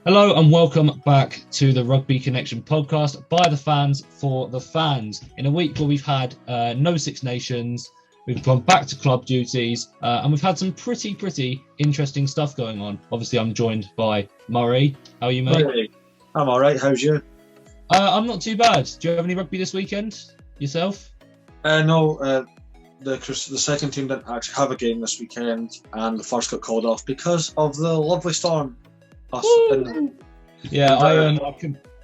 Hello and welcome back to the Rugby Connection podcast by the fans for the fans. In a week where we've had no Six Nations, we've gone back to club duties, and we've had some pretty interesting stuff going on. Obviously, I'm joined by Murray. How are you, mate? Hey, I'm all right. How's you? I'm not too bad. Do you have any rugby this weekend yourself? No. The second team didn't actually have a game this weekend, and the first got called off because of the lovely storm. Yeah,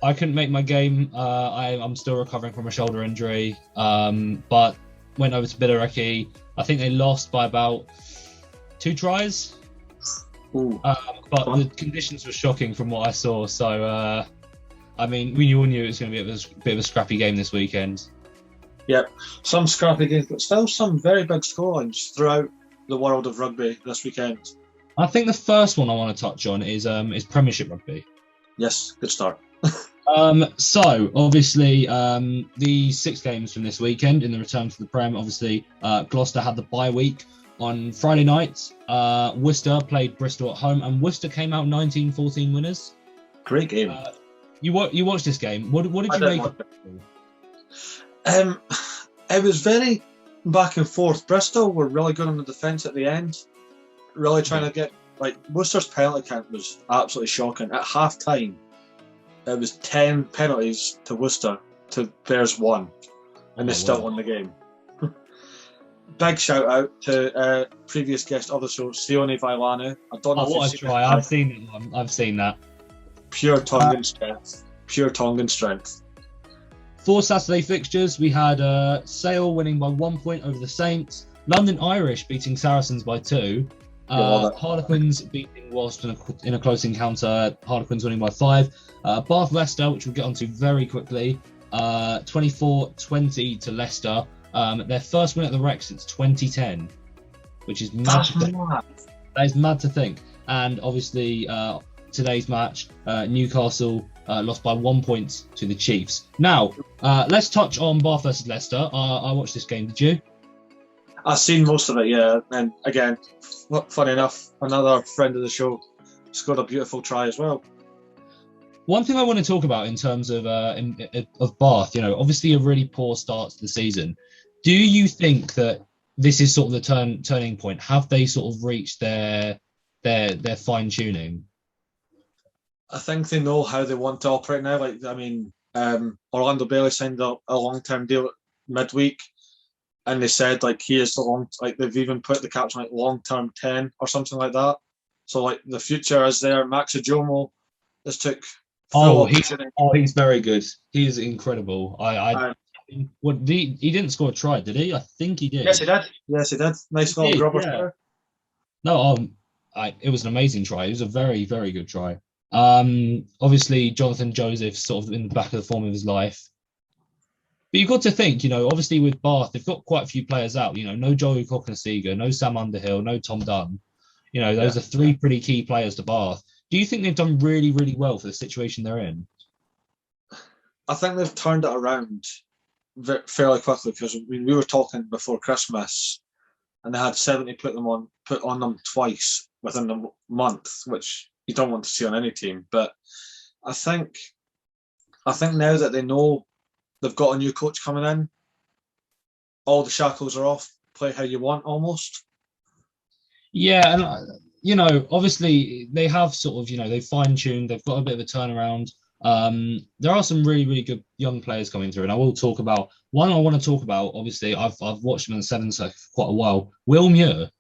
I couldn't make my game. I'm still recovering from a shoulder injury, but went over to Billericay. I think they lost by about 2 tries. But the conditions were shocking from what I saw. So, we all knew it was going to be a bit of a scrappy game this weekend. Yep, some scrappy games, but still some very big scorelines throughout the world of rugby this weekend. I think the first one I want to touch on is Premiership Rugby. Yes, good start. So obviously the 6 games from this weekend in the return to the Prem. Obviously, Gloucester had the bye week on Friday night. Worcester played Bristol at home, and Worcester came out 19-14 winners. Great game. You watched this game. What did you make of it? It was very back and forth. Bristol were really good on the defence at the end, really trying to get Worcester's penalty count was absolutely shocking. At half time, it was 10 penalties to Worcester to Bears 1, and they still won the game. Big shout out to previous guest of the show, Sione Vailanu. I don't know if what a try! I've seen it. I've seen that. Pure Tongan strength. Pure Tongan strength. 4 Saturday fixtures, we had Sale winning by 1 point over the Saints, London Irish beating Saracens by 2, Harlequins beating Wasps in a close encounter, Harlequins winning by 5, Bath Leicester, which we'll get onto very quickly, 24-20 to Leicester, their first win at the Rec since 2010, which is mad to think. That is mad to think. And obviously today's match, Newcastle lost by 1 point to the Chiefs. Now, let's touch on Bath versus Leicester. I watched this game, did you? I've seen most of it, yeah. And again, funny enough, another friend of the show scored a beautiful try as well. One thing I want to talk about in terms of Bath, obviously a really poor start to the season. Do you think that this is sort of the turning point? Have they sort of reached their fine tuning? I think they know how they want to operate now. Orlando Bailey signed a long-term deal midweek, and they said he is the they've even put the caption long-term 10 or something like that. So the future is there. Max Ajomo just took. He's very good. He is incredible. He didn't score a try, did he? I think he did. Yes, he did. Nice little grubber there. No, it was an amazing try. It was a very, very good try. Obviously, Jonathan Joseph sort of in the back of the form of his life. But you've got to think, obviously with Bath, they've got quite a few players out. No Joey Cokanasiga, no Sam Underhill, no Tom Dunn. Those are 3 pretty key players to Bath. Do you think they've done really, really well for the situation they're in? I think they've turned it around fairly quickly because we were talking before Christmas, and they had 70 put on them twice within a month, which you don't want to see on any team. But I think now that they know they've got a new coach coming in, all the shackles are off. Play how you want, almost. Yeah, and obviously they have sort of they fine-tuned. They've got a bit of a turnaround. There are some really, really good young players coming through, and I will talk about one. I want to talk about. Obviously, I've watched him in the Sevens for quite a while. Will Muir.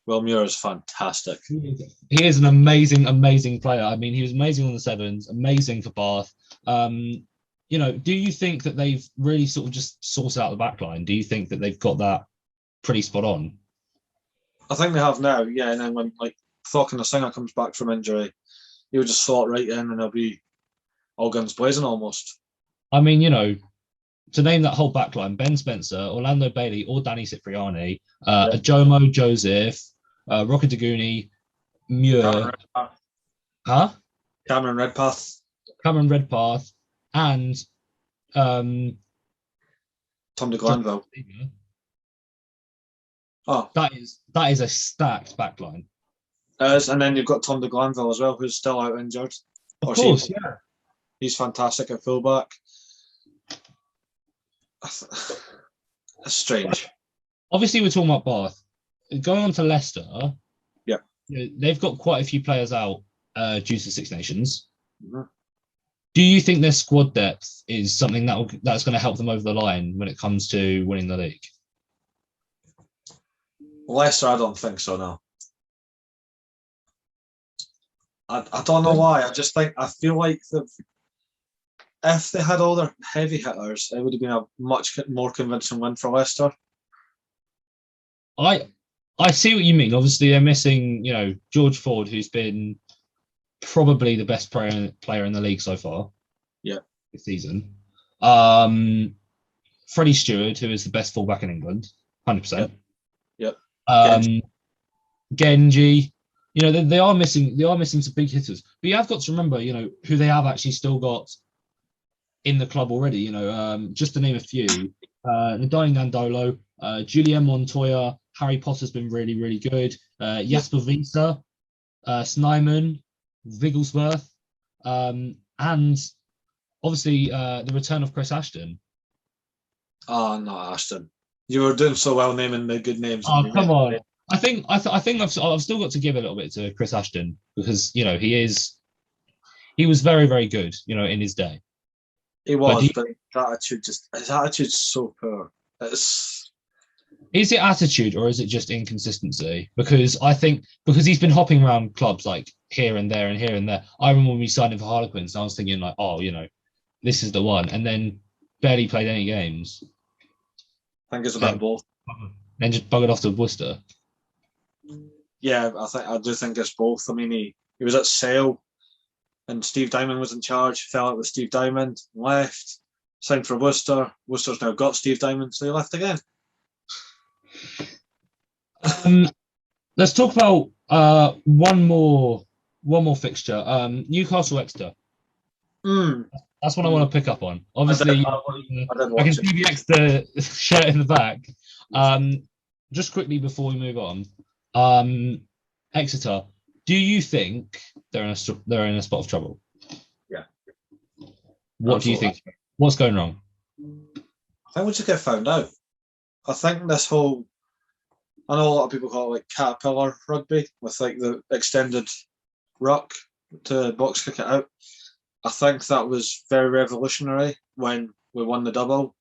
Will Muir is fantastic. He is an amazing player. I mean, he was amazing on the Sevens, amazing for Bath. Do you think that they've really sort of just sorted out the back line? Do you think that they've got that pretty spot on? I think they have now, yeah. And then when Thorkin Singer comes back from injury, he'll just slot right in and they'll be all guns blazing almost. I mean, to name that whole back line, Ben Spencer, Orlando Bailey, or Danny Cipriani, Ajomo Joseph, Rocket Daguni, Muir, Cameron Redpath, and Tom de Glanville. That is a stacked backline. And then you've got Tom de Glanville as well, who's still out injured. Of course, yeah. He's fantastic at fullback. That's strange. Obviously, we're talking about Bath. Going on to Leicester, Yeah. They've got quite a few players out due to Six Nations. Mm-hmm. Do you think their squad depth is something that's going to help them over the line when it comes to winning the league? Leicester, I don't think so, no. I don't know why. I feel like if they had all their heavy hitters, it would have been a much more convincing win for Leicester. I see what you mean. Obviously, they're missing, George Ford, who's been probably the best player in the league so far. Yeah, this season. Freddie Stewart, who is the best fullback in England, 100%. Yep. Genji. They are missing some big hitters, but you have got to remember, who they have actually still got in the club already. Just to name a few: Ndani Nandolo, Julien Montoya, Harry Potter's been really, really good. Jasper Visa, Snyman, Vigglesworth, and obviously the return of Chris Ashton. Oh no, Ashton! You were doing so well naming the good names. Oh, come on! I think I've still got to give a little bit to Chris Ashton because he was very, very good in his day. He was, but his attitude's so poor. Is it attitude or is it just inconsistency? Because I think he's been hopping around clubs like here and there and here and there. I remember when we signed him for Harlequins, and I was thinking like, oh, this is the one, and then barely played any games. I think it's a bit of both. Then just buggered off to Worcester. Yeah, I do think it's both. I mean, he was at Sale, and Steve Diamond was in charge. Fell out with Steve Diamond, left, signed for Worcester. Worcester's now got Steve Diamond, so he left again. Let's talk about one more fixture. Newcastle Exeter. That's what I want to pick up on. Obviously, I can see the Exeter shirt in the back. Just quickly before we move on, Exeter. Do you think they're in a spot of trouble? Yeah. What do you think? What's going wrong? I think we just get found out. I think this whole, I know a lot of people call it like caterpillar rugby with like the extended ruck to box kick it out. I think that was very revolutionary when we won the double,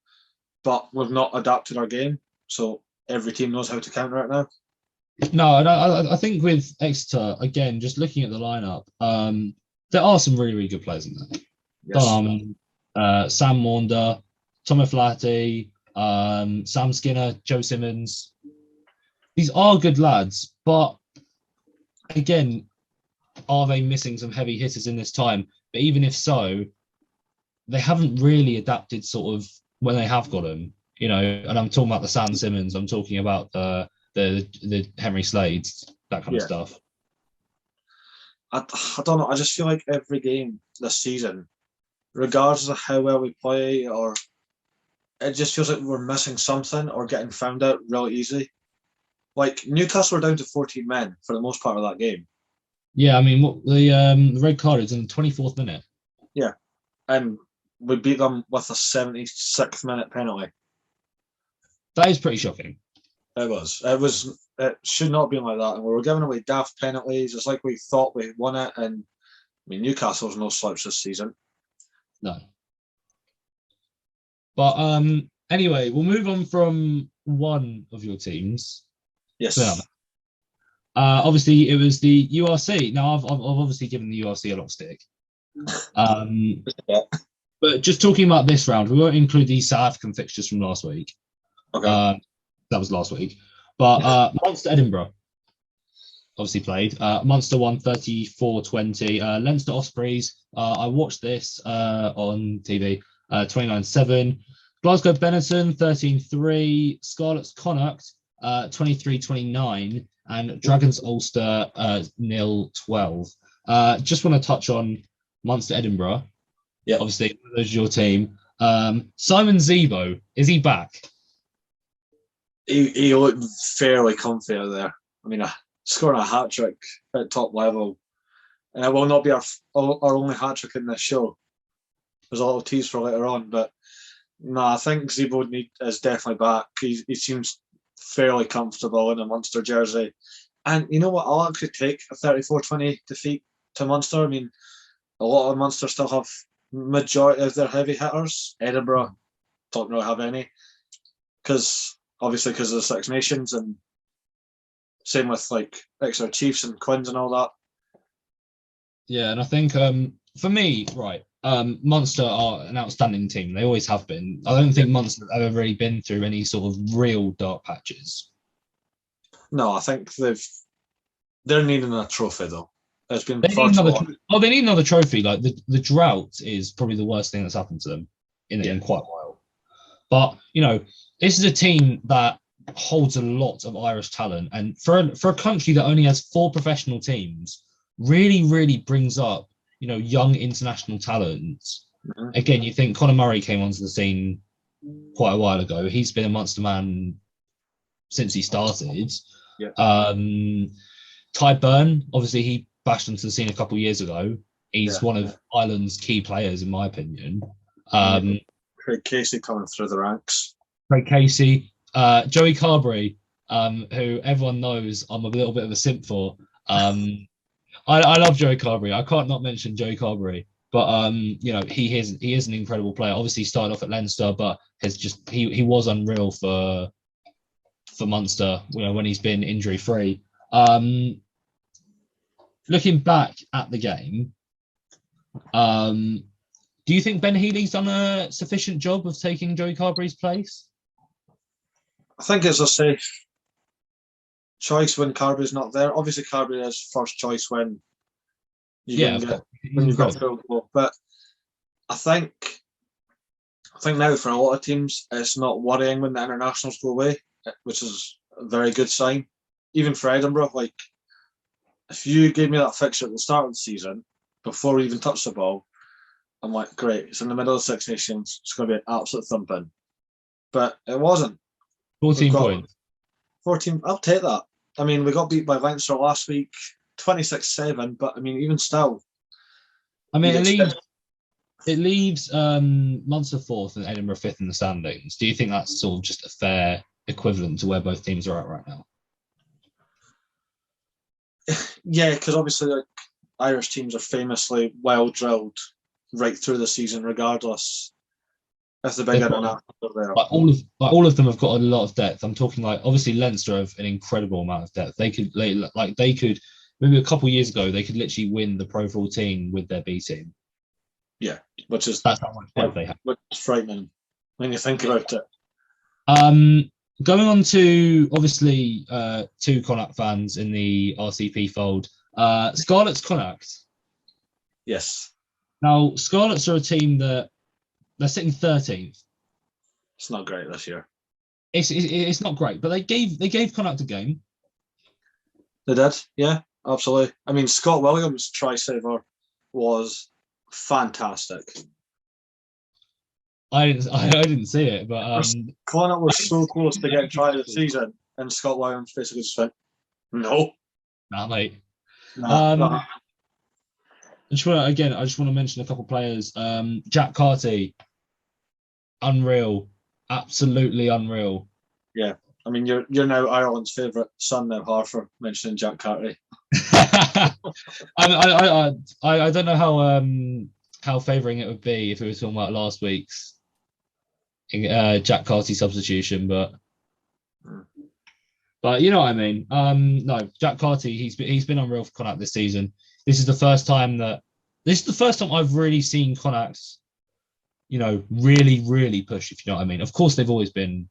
but we've not adapted our game, so every team knows how to counter it now. No, and I think with Exeter, again, just looking at the lineup, there are some really, really good players in there. Yes. Sam Maunder, Tom Flaherty, Sam Skinner, Joe Simmons. These are good lads, but again, are they missing some heavy hitters in this time? But even if so, they haven't really adapted sort of when they have got them, and I'm talking about the Sam Simmons, I'm talking about the Henry Slades, that kind of stuff. I don't know. I just feel like every game this season, regardless of how well we play, or it just feels like we're missing something or getting found out really easy. Like Newcastle were down to 14 men for the most part of that game. Yeah, I mean, the red card is in the 24th minute. Yeah, and we beat them with a 76th minute penalty. That is pretty shocking. It was. It should not have been like that. And we were giving away daft penalties. It's like we thought we won it. And I mean, Newcastle's no slouch this season. No. But anyway, we'll move on from one of your teams. Yes. Obviously, it was the URC. Now, I've obviously given the URC a lot of stick. But just talking about this round, we won't include the South African fixtures from last week. Okay. That was last week. But Munster Edinburgh obviously played. Munster won 34-20. Leinster Ospreys. I watched this on TV. 29-7. Glasgow Benetton 13-3. Scarlets Connacht 23-29. And Dragons Ulster 0-12. Just want to touch on Munster Edinburgh. Yeah. Obviously, those are your team. Simon Zebo, is he back? He looked fairly comfy out there. I mean, scoring a hat trick at top level and it will not be our only hat-trick in this show. There's a lot of tease for later on, but no, I think Zebo is definitely back. He seems fairly comfortable in a Munster jersey. And you know what? I'll actually take a 34-20 defeat to Munster. I mean, a lot of Munster still have majority of their heavy hitters. Edinburgh don't really have any, because of the Six Nations, and same with like Exeter Chiefs and Quins and all that. Yeah, and I think for me, right, Munster are an outstanding team. They always have been. I don't think Munster have ever really been through any sort of real dark patches. No, I think they're needing a trophy though. It's been they need another trophy. Like the drought is probably the worst thing that's happened to them in quite a while. But you know, this is a team that holds a lot of Irish talent, and for a country that only has 4 professional teams, really brings up, you know, young international talent. Mm-hmm. Again, you think Conor Murray came onto the scene quite a while ago. He's been a Munster man since he started. Yeah. Ty Byrne, obviously, he bashed onto the scene a couple of years ago. He's one of Ireland's key players, in my opinion. Craig Casey coming through the ranks. Craig Casey, Joey Carbury, who everyone knows I'm a little bit of a simp for. I love Joey Carbury. I can't not mention Joey Carbury, but you know, he is an incredible player. Obviously, he started off at Leinster, but he was unreal for Munster. You know, when he's been injury free. Looking back at the game, do you think Ben Healy's done a sufficient job of taking Joey Carbury's place? I think it's a safe choice when Carbury's not there. Obviously, Carbury is first choice when you've got full goal. But I think now for a lot of teams, it's not worrying when the internationals go away, which is a very good sign. Even for Edinburgh, like if you gave me that fixture at the start of the season before we even touched the ball, I'm like, great, it's in the middle of the Six Nations, it's going to be an absolute thumping. But it wasn't. 14 points. 14, I'll take that. I mean, we got beat by Leinster last week, 26-7, but I mean, even still. I mean, it leaves Munster 4th and Edinburgh 5th in the standings. Do you think that's sort of just a fair equivalent to where both teams are at right now? Yeah, because obviously like, Irish teams are famously well drilled right through the season, regardless if the big internationals are there. All of them have got a lot of depth. I'm talking like obviously Leinster have an incredible amount of depth. They could maybe a couple of years ago they could literally win the Pro 14 with their B team. Yeah, that's how much depth they have. Which is frightening when you think about it. Going on to obviously 2 Connacht fans in the RCP fold. Scarlets Connacht. Yes. Now Scarlets are a team that they're sitting 13th. It's not great this year. It's not great, but they gave Connacht a game. They did, yeah, absolutely. I mean, Scott Williams' try saver was fantastic. I didn't see it, but Connacht was so close to getting try of the season, and Scott Williams basically just went, "No, nah, mate." Nah. I just want to mention a couple of players. Jack Carty, unreal, absolutely unreal. Yeah, I mean, you're now Ireland's favourite son now, Harper, mentioning Jack Carty. I don't know how favouring it would be if we were talking about last week's Jack Carty substitution, but you know what I mean. No, Jack Carty, he's been unreal for Connacht this season. This is the first time I've really seen Connacht, you know, really push, if you know what I mean. Of course, they've always been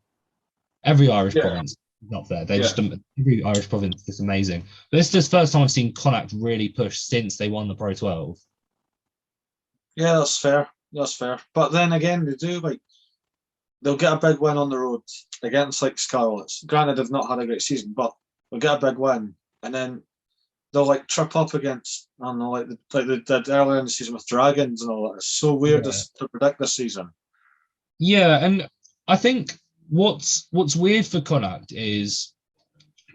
every Irish province not there. They're just every Irish province is amazing. But this is the first time I've seen Connacht really push since they won the Pro 12. Yeah, that's fair. But then again, they'll get a big win on the road against like Scarlets. Granted, they've not had a great season, but they'll get a big win, and then they'll like trip up against, I don't know, like they did earlier in the season with Dragons and all that. It's so weird to predict this season. Yeah, and I think what's weird for Connacht is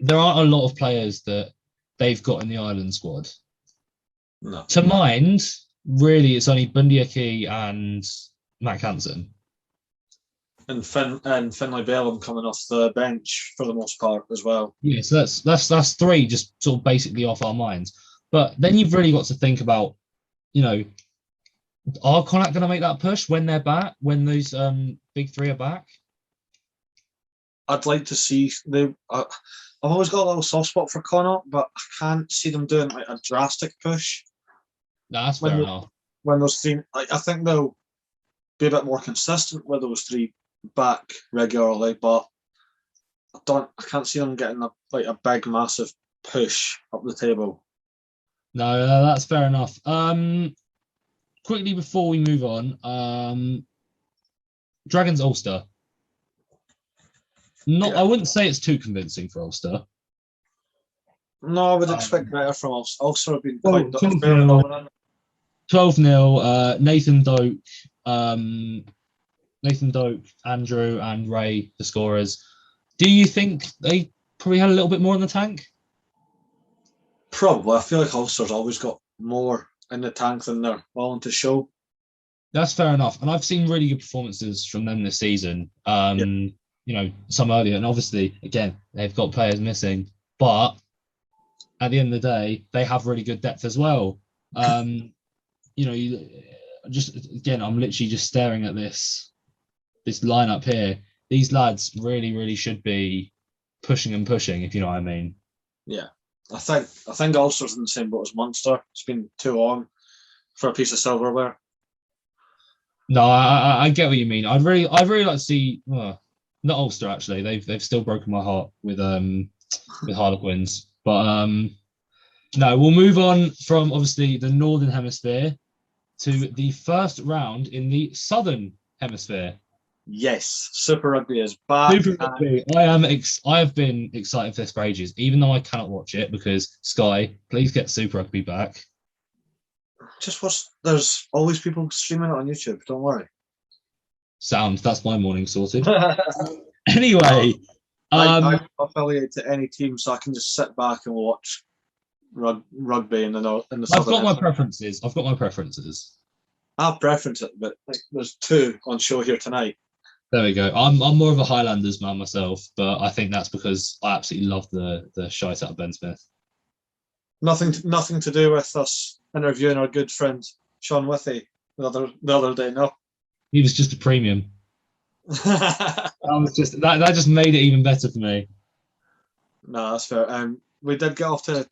there aren't a lot of players that they've got in the Ireland squad. No. To mind, really, it's only Bundyaki and Matt Hansen. And Finlay Bellum coming off the bench for the most part as well. Yeah, so that's three just sort of basically off our minds. But then you've really got to think about, you know, are Connacht going to make that push when they're back, when those big three are back? I'd like to see I've always got a little soft spot for Connacht, but I can't see them doing like a drastic push. No, that's when fair the- enough. When those three, I think they'll be a bit more consistent with those three back regularly, but I can't see them getting a big massive push up the table. No, that's fair enough. Quickly before we move on, Dragons Ulster. Not, Yeah. I wouldn't say it's too convincing for Ulster. No, I would expect better from us. Ulster have been Well, quite 12-0. fairly dominant. 12-0. Nathan Doak, Andrew, and Ray, the scorers. Do you think they probably had a little bit more in the tank? Probably. I feel like Ulster's always got more in the tank than they're willing to show. That's fair enough. And I've seen really good performances from them this season. Yeah. You know, some earlier. And obviously, again, they've got players missing. But at the end of the day, they have really good depth as well. You know, just again, I'm literally just staring at this lineup here. These lads really, really should be pushing and pushing, if you know what I mean. Yeah. I think Ulster's in the same boat as Munster. It's been too long for a piece of silverware. No, I get what you mean. I'd really like to see not Ulster actually. They've still broken my heart with Harlequins. But no, we'll move on from obviously the Northern Hemisphere to the first round in the Southern Hemisphere. Yes, Super Rugby is back. Super Rugby. I have been excited for this for ages, even though I cannot watch it because Sky, please get Super Rugby back. Just watch. There's always people streaming it on YouTube. Don't worry. Sound. That's my morning sorted. Anyway, I'm affiliated to any team, so I can just sit back and watch rugby in the I've got my preferences. I have preferences, but there's two on show here tonight. There we go. I'm more of a Highlanders man myself, but I think that's because I absolutely love the shite out of Ben Smith. Nothing to do with us interviewing our good friend Sean Withy the other day. No, He was just a premium. That just made it even better for me. No, that's fair. We did get off to,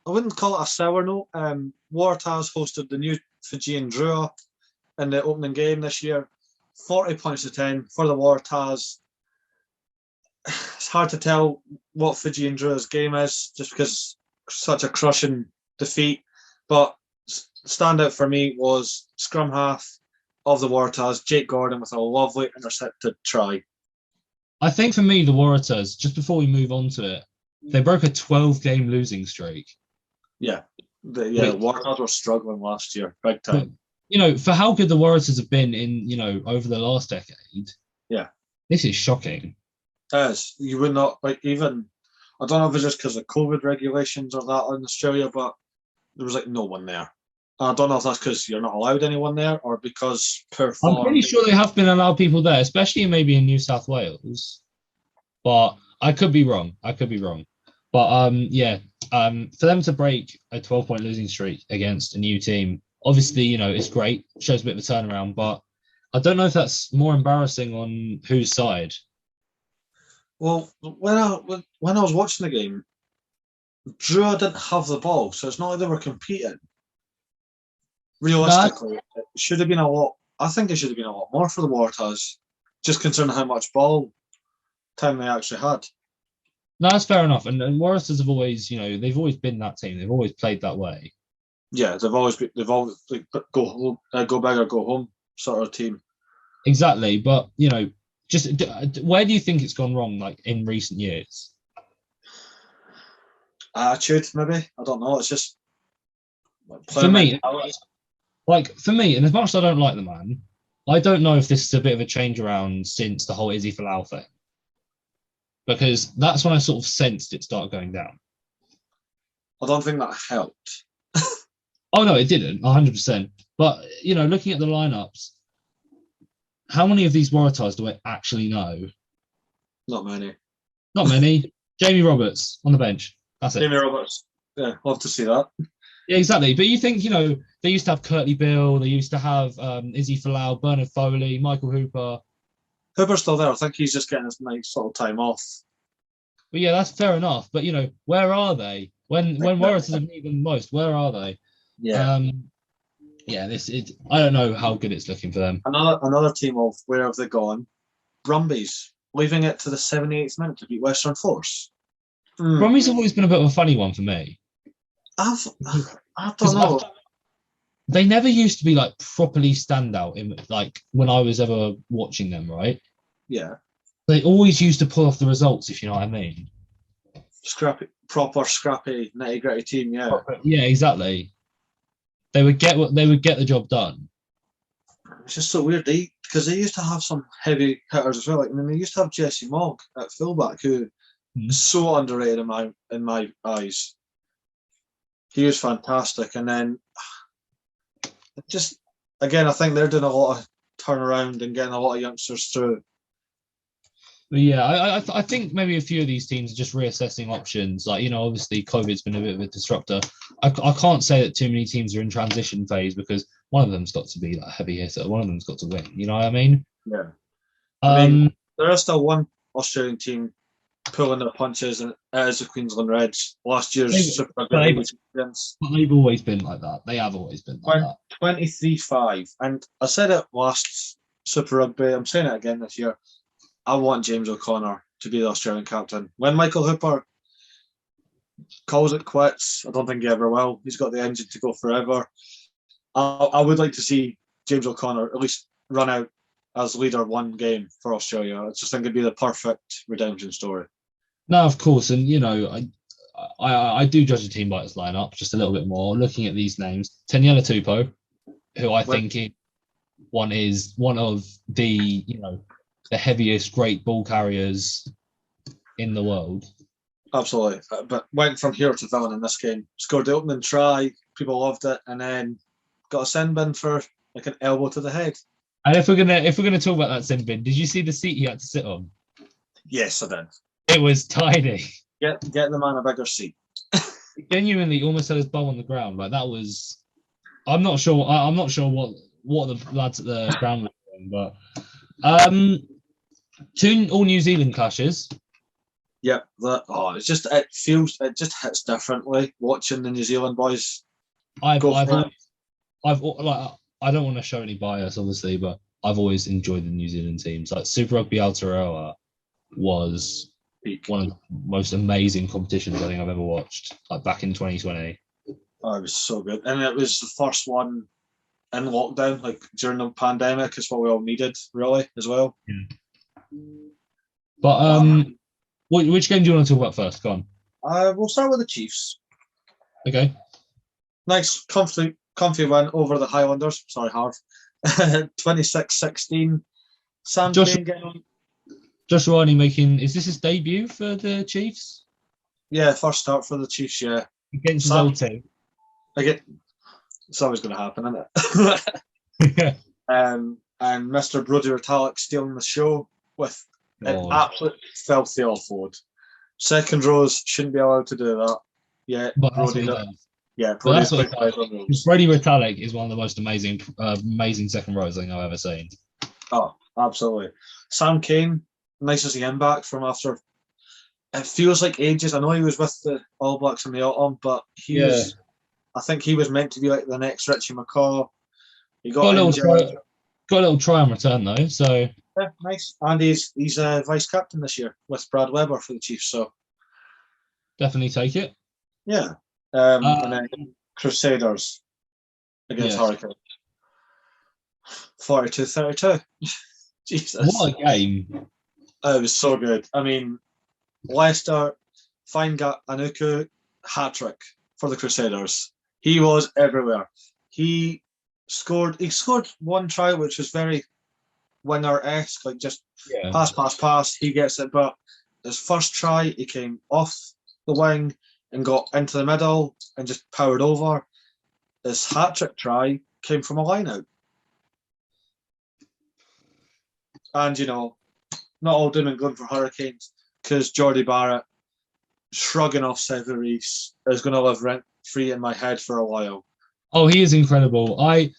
I wouldn't call it a sour note. Waratahs hosted the new Fijian Drua in the opening game this year. 40 points to 10 for the Waratahs. It's hard to tell what Fijian Drua's game is just because such a crushing defeat. But standout for me was scrum half of the Waratahs, Jake Gordon, with a lovely intercepted try. I think for me, the Waratahs, just before we move on to it, they broke a 12-game losing streak. Yeah. The Waratahs were struggling last year, big time. But, you know, for how good the Waratahs have been in, you know, over the last decade. Yeah. This is shocking. As you would not even. I don't know if it's just because of COVID regulations or that in Australia, but there was no one there. I don't know if that's because you're not allowed anyone there or because per form. I'm pretty sure they have been allowed people there, especially maybe in New South Wales. But I could be wrong. But for them to break a 12-point losing streak against a new team, obviously, you know, it's great. Shows a bit of a turnaround, but I don't know if that's more embarrassing on whose side. Well, when I was watching the game, Drua didn't have the ball, so it's not like they were competing. Realistically, it should have been a lot. I think it should have been a lot more for the Waratahs, just considering how much ball time they actually had. No, that's fair enough. And Waratahs have always, you know, they've always been that team. They've always played that way. Yeah, they've always go big or go home sort of team. Exactly, but you know, just where do you think it's gone wrong, like in recent years? Attitude, maybe. I don't know. It's just for me, and as much as I don't like the man, I don't know if this is a bit of a change around since the whole Izzy Folau thing, because that's when I sort of sensed it start going down. I don't think that helped. Oh no, it didn't, 100%. But looking at the lineups, how many of these Waratahs do I actually know? Not many. Not many. Jamie Roberts on the bench. That's it. Jamie Roberts. Yeah, love to see that. Yeah, exactly. But you think, they used to have Curtly Bill, they used to have Izzy Folau, Bernard Foley, Michael Hooper. Hooper's still there. I think he's just getting his nice little time off. But yeah, that's fair enough. But where are they? When Waratahs have needed them most, where are they? Yeah. Yeah, I don't know how good it's looking for them. Another team of where have they gone? Brumbies, leaving it to the 78th minute to beat Western Force. Brumbies have always been a bit of a funny one for me. I don't know. They never used to be like properly standout in like when I was ever watching them, right? Yeah. They always used to pull off the results, if you know what I mean. Proper scrappy, nitty-gritty team, yeah. Yeah, exactly. They would get the job done. It's just so weird, because they used to have some heavy hitters as well. Like, I mean, they used to have Jesse Mogg at fullback, who is so underrated in my eyes. He was fantastic, and then just again, I think they're doing a lot of turnaround and getting a lot of youngsters through. But yeah, I think maybe a few of these teams are just reassessing options. Like, obviously COVID's been a bit of a disruptor. I can't say that too many teams are in transition phase because one of them's got to be like a heavy hitter. One of them's got to win. You know what I mean? Yeah. I mean, there is still one Australian team pulling their punches, and it is the Queensland Reds. Last year's Super Rugby champions. They've always been like that. They have always been like that. 23-5. And I said it last Super Rugby. I'm saying it again this year. I want James O'Connor to be the Australian captain. When Michael Hooper calls it quits, I don't think he ever will. He's got the engine to go forever. I would like to see James O'Connor at least run out as leader one game for Australia. I just think it'd be the perfect redemption story. No, of course. And, I do judge a team by its lineup just a little bit more. Looking at these names, Taniela Tupou, who I think is one of the, the heaviest great ball carriers in the world. Absolutely. But went from hero to villain in this game. Scored the opening try, people loved it, and then got a sin bin for like an elbow to the head. And if we're gonna talk about that sin bin, did you see the seat he had to sit on? Yes, I did. It was tiny. Get the man a bigger seat. He genuinely almost had his bum on the ground. Like that was. I'm not sure what the lads at the ground were doing, but 2 all New Zealand clashes. Yep. It just hits differently watching the New Zealand boys. I don't want to show any bias, obviously, but I've always enjoyed the New Zealand teams. Like Super Rugby Aotearoa was one of the most amazing competitions I think I've ever watched. Like back in 2020. Oh, it was so good, and it was the first one in lockdown, like during the pandemic. Is what we all needed, really, as well. Yeah. But which game do you want to talk about first? Go on. We'll start with the Chiefs. Okay. Nice, comfy win over the Highlanders. Sorry, Harv. 26-16. Sam Payne getting on. Josh Riley is this his debut for the Chiefs? Yeah, first start for the Chiefs, yeah. Against his old team. It's always going to happen, isn't it? And Mr. Brodie Retallick stealing the show with an absolute filthy offload. Second rows shouldn't be allowed to do that. Yeah, but Brodie. Yeah, Brodie Retallick is one of the most amazing second rows I think I've ever seen. Oh, absolutely. Sam Cane, nice to see him back from after. It feels like ages. I know he was with the All Blacks in the autumn, but I think he was meant to be like the next Richie McCaw. He got a little try on return though, so yeah, nice. And he's vice captain this year with Brad Weber for the Chiefs, so definitely take it. Yeah. And then Crusaders against Hurricanes. 42-32. Jesus. What a game. It was so good. I mean, Leicester, Faingat Anuku, hat-trick for the Crusaders. He was everywhere. He scored one try, which was very winger-esque, like just pass. He gets it, but his first try, he came off the wing and got into the middle and just powered over. his hat-trick try came from a line-out. And, not all doom and gloom for Hurricanes, because Geordie Barrett, shrugging off Severis, is going to live rent-free in my head for a while. Oh, he is incredible. I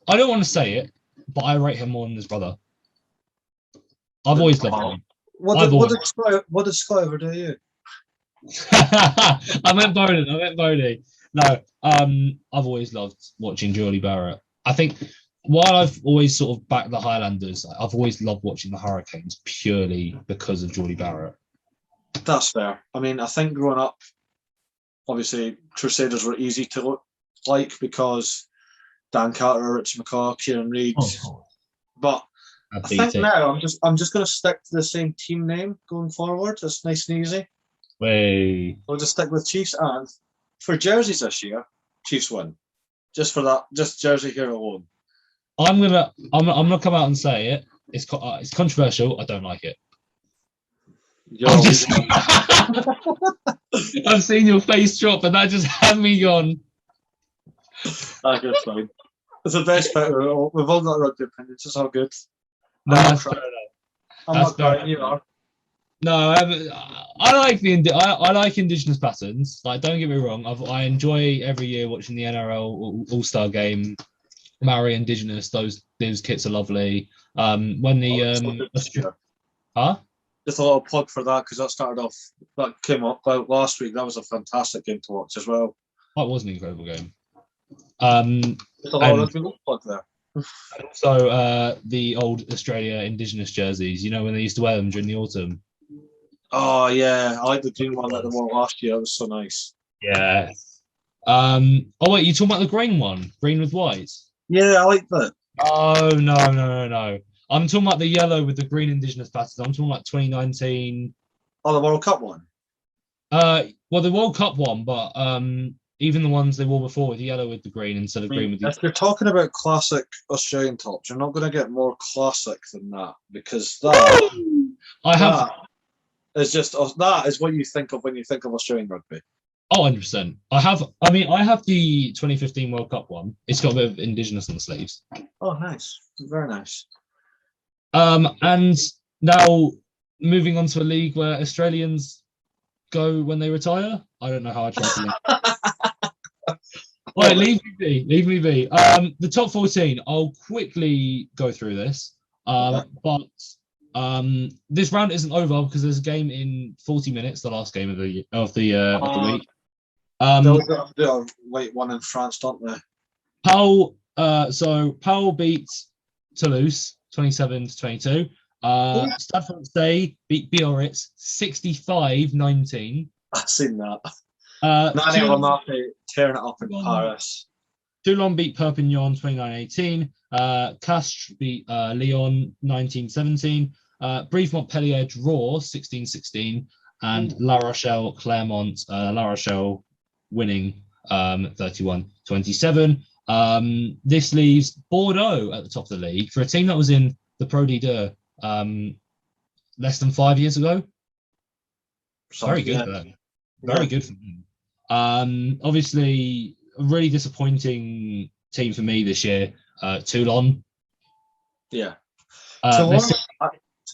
don't want to say it, but I rate him more than his brother. I've always loved him. What did Scott ever do to you? I meant Bodie. No, I've always loved watching Geordie Barrett. I think while I've always sort of backed the Highlanders, I've always loved watching the Hurricanes purely because of Geordie Barrett. That's fair. I mean, I think growing up, obviously, Crusaders were easy to like because Dan Carter, Richie McCaw, Kieran Reid. Oh. But I think now I'm just going to stick to the same team name going forward. It's nice and easy. We'll just stick with Chiefs, and for jerseys this year, Chiefs win. Just for that, just jersey here alone. I'm gonna come out and say it. It's controversial. I don't like it. I've seen your face drop, and that just had me gone. That's fine. It's the best bit. We've all got rugby opinions. It's all good. No, that's fair enough. I'm not crying. You are. No, I like Indigenous patterns. Like, don't get me wrong. I enjoy every year watching the NRL All-Star game. Maori Indigenous, those kits are lovely. When the Just a little plug for that because that came up last week. That was a fantastic game to watch as well. That was an incredible game. Just a little plug there. Also, the old Australia Indigenous jerseys. When they used to wear them during the autumn. Oh yeah, I like the green one that they wore last year. It was so nice. Yeah. Oh wait, you talking about the green one? Green with white? Yeah, I like that. Oh no. I'm talking about the yellow with the green Indigenous patterns. I'm talking about 2019. Oh, the World Cup one. Well, the World Cup one, but even the ones they wore before with the yellow with the green instead of green with the. If you're talking about classic Australian tops, you're not going to get more classic than that because that is what you think of when you think of Australian rugby. Oh, 100%. I have the 2015 World Cup one. It's got a bit of Indigenous on the sleeves. Oh, nice. Very nice. And now moving on to a league where Australians go when they retire. I don't know how I tried to link. All right, leave me be. The top 14, I'll quickly go through this. But this round isn't over because there's a game in 40 minutes, the last game of the week. They'll have to do a late one in France, don't they? Pau beat Toulouse 27-22. Stade Francais beat Biarritz 65-19. I've seen that. Nani Ramape tearing it up in Paris. Toulon beat Perpignan 29-18. Castres beat Lyon 19-17. Brive Montpellier draw 16-16. And La Rochelle Clermont, La Rochelle winning 31-27. This leaves Bordeaux at the top of the league for a team that was in the Pro D2 less than 5 years ago. Very good for them. Very good for them. Obviously, a really disappointing team for me this year. Toulon. Yeah. To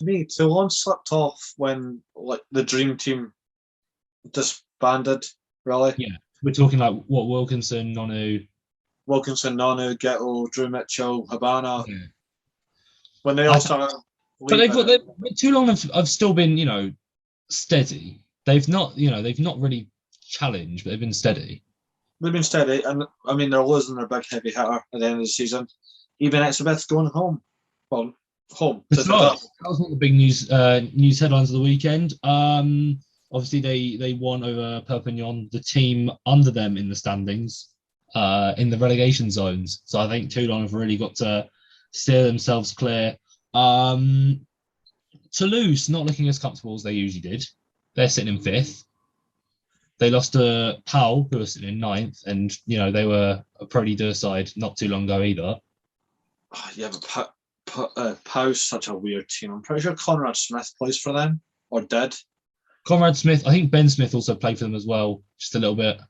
me, Toulon slipped off when the dream team disbanded. Really. Yeah, we're talking like what Wilkinson, Nonu, Ghetto, Drew Mitchell, Habana. Yeah. When they all started. But Toulon have still been, steady. They've not really challenged, but they've been steady. They've been steady, and I mean they're losing their big heavy hitter at the end of the season. Even Exhibit's going home. Well, home. That was one of the big news headlines of the weekend. Obviously, they won over Perpignan, the team under them in the standings, in the relegation zones. So I think Toulon have really got to steer themselves clear. Toulouse not looking as comfortable as they usually did. They're sitting in 5th. They lost to Pau, who were sitting in 9th, and they were a Pro D2 side not too long ago either. Oh, yeah, but Pau's such a weird team. I'm pretty sure Conrad Smith plays for them, or did. Conrad Smith, I think Ben Smith also played for them as well, just a little bit.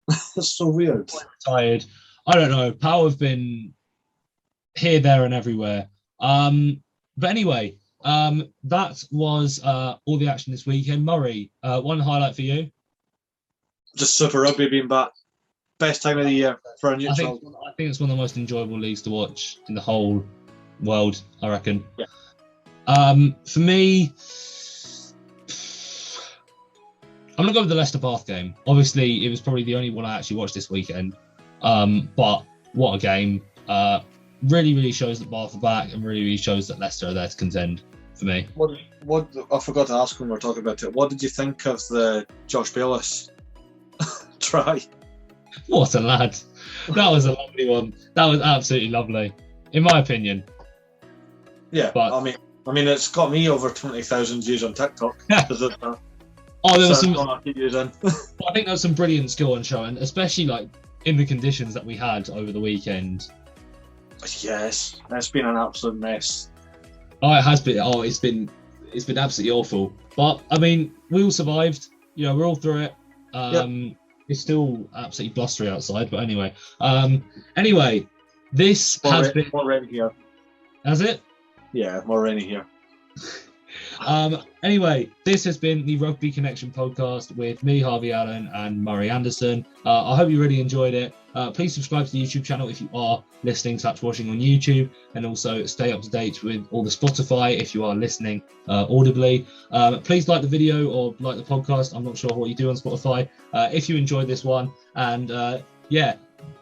That's so weird. Retired. I don't know. Power have been here, there, and everywhere. But anyway, that was all the action this weekend. Murray, one highlight for you? Just Super Rugby being back. Best time of the year for a neutral. I think it's one of the most enjoyable leagues to watch in the whole world, I reckon. Yeah. For me, I'm going to go with the Leicester-Bath game. Obviously, it was probably the only one I actually watched this weekend. But what a game. Really, really shows that Bath are back and really, really shows that Leicester are there to contend for me. What I forgot to ask when we were talking about it. What did you think of the Josh Bayless try? What a lad. That was a lovely one. That was absolutely lovely, in my opinion. Yeah, but I mean, it's got me over 20,000 views on TikTok. There was some. I think there was some brilliant skill on show, and especially like in the conditions that we had over the weekend. Yes, it's been an absolute mess. Oh, it has been. Oh, it's been absolutely awful. But I mean, we all survived. You know, we're all through it. Yep. It's still absolutely blustery outside, but anyway. Anyway, this has been more rainy here. Has it? Yeah, more rainy here. Anyway, this has been the Rugby Connection podcast with me, Harvey Allen, and Murray Anderson. I hope you really enjoyed it. Please subscribe to the YouTube channel if you are listening/watching on YouTube, and also stay up to date with all the Spotify if you are listening audibly. Please like the video or like the podcast. I'm not sure what you do on Spotify. If you enjoyed this one, and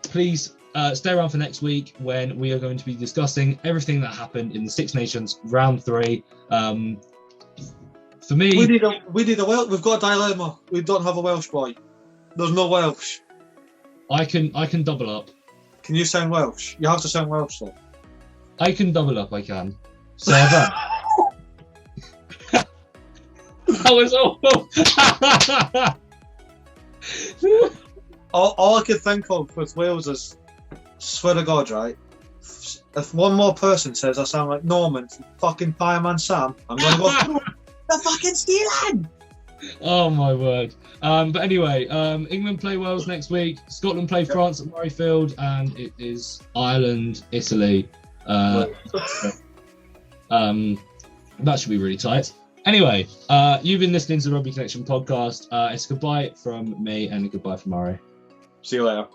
please stay around for next week when we are going to be discussing everything that happened in the Six Nations round 3. For me, we need a Welsh. We've got a dilemma. We don't have a Welsh boy. There's no Welsh. I can double up. Can you sound Welsh? You have to sound Welsh though. I can double up. I can. So that was awful. all I could think of with Wales is, swear to God, right? If one more person says I sound like Norman from fucking Fireman Sam, I'm gonna go. They're fucking stealing! Oh my word. But anyway, England play Wales next week. Scotland play France at Murrayfield, and it is Ireland, Italy. That should be really tight. Anyway, you've been listening to the Rugby Connection podcast. It's a goodbye from me and a goodbye from Murray. See you later.